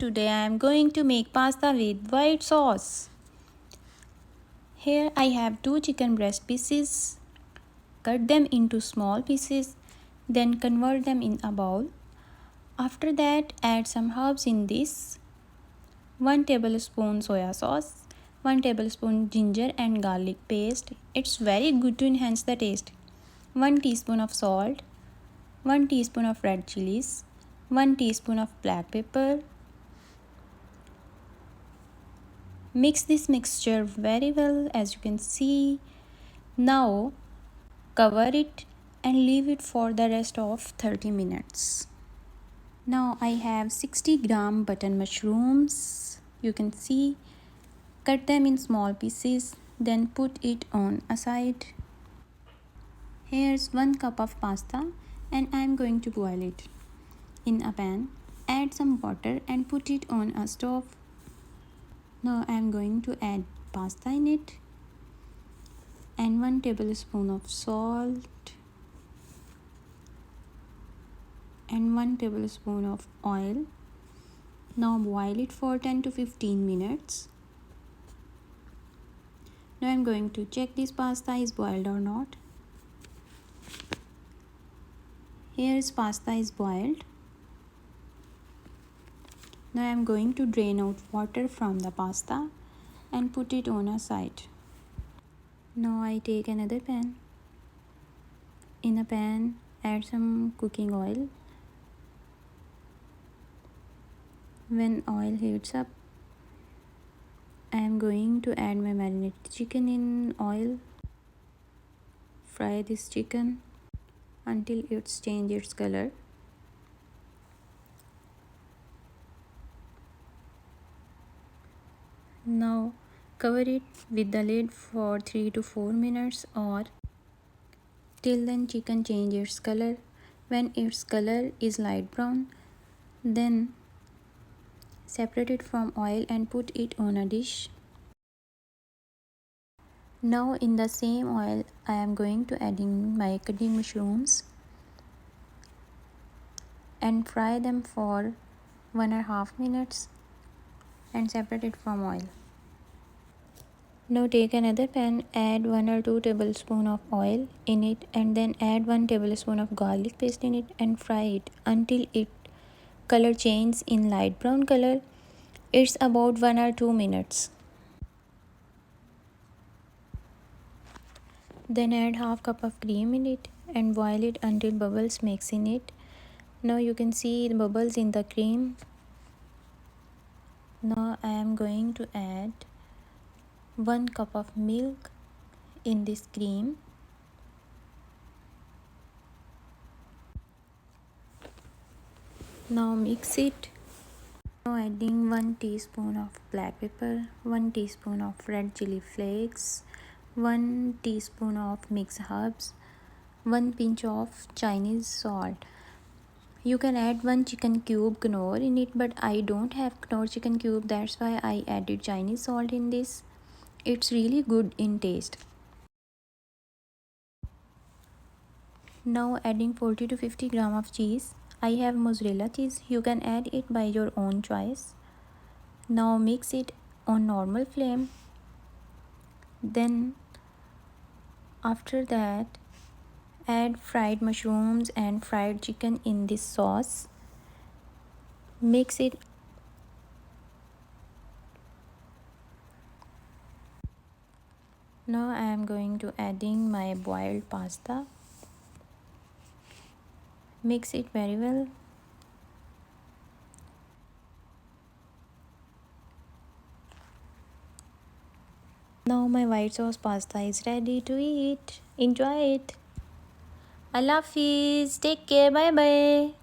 Today I am going to make pasta with white sauce. Here I have 2 chicken breast pieces. Cut them into small pieces, then convert them in a bowl. After that, add some herbs in this. 1 tablespoon soya sauce, 1 tablespoon ginger and garlic paste. It's very good to enhance the taste. 1 teaspoon of salt, 1 teaspoon of red chillies, 1 teaspoon of black pepper. Mix this mixture very well, as you can see. Now cover it and leave it for the rest of 30 minutes. Now I have 60 gram button mushrooms. You can see. Cut them in small pieces, then put it on a side. Here's 1 cup of pasta and I am going to boil it in a pan. Add some water and put it on a stove. Now I am going to add pasta in it and 1 tablespoon of salt and 1 tablespoon of oil. Now boil it for 10 to 15 minutes. Now I am going to check this pasta is boiled or not. Here's pasta is boiled. Now I am going to drain out water from the pasta and put it on a side. Now I take another pan. In a pan, add some cooking oil. When oil heats up, I am going to add my marinated chicken in oil. Fry this chicken until it's changed its color. Now cover it with the lid for 3 to 4 minutes or till then chicken changes its color. When its color is light brown, then separate it from oil and put it on a dish. Now in the same oil I am going to add in my cutting mushrooms and fry them for 1.5 minutes and separate it from oil. Now take another pan, add 1 or 2 tablespoons of oil in it and then add 1 tablespoon of garlic paste in it and fry it until its color changes in light brown color. It's about 1 or 2 minutes. Then add half cup of cream in it and boil it until bubbles mix in it. Now you can see the bubbles in the cream. Now I am going to add 1 cup of milk in this cream. Now mix it. Now adding 1 teaspoon of black pepper, 1 teaspoon of red chilli flakes, 1 teaspoon of mixed herbs, 1 pinch of Chinese salt. You can add 1 chicken cube knorr in it, but I don't have knorr chicken cube, that's why I added Chinese salt in this. It's really good in taste. Now adding 40 to 50 gram of cheese. I have mozzarella cheese, you can add it by your own choice. Now mix it on normal flame. Then after that add fried mushrooms and fried chicken in this sauce. Mix it. Now I am going to adding my boiled pasta. Mix it very well. Now my white sauce pasta is ready to eat. Enjoy it. Allah Hafiz. Take care. Bye bye.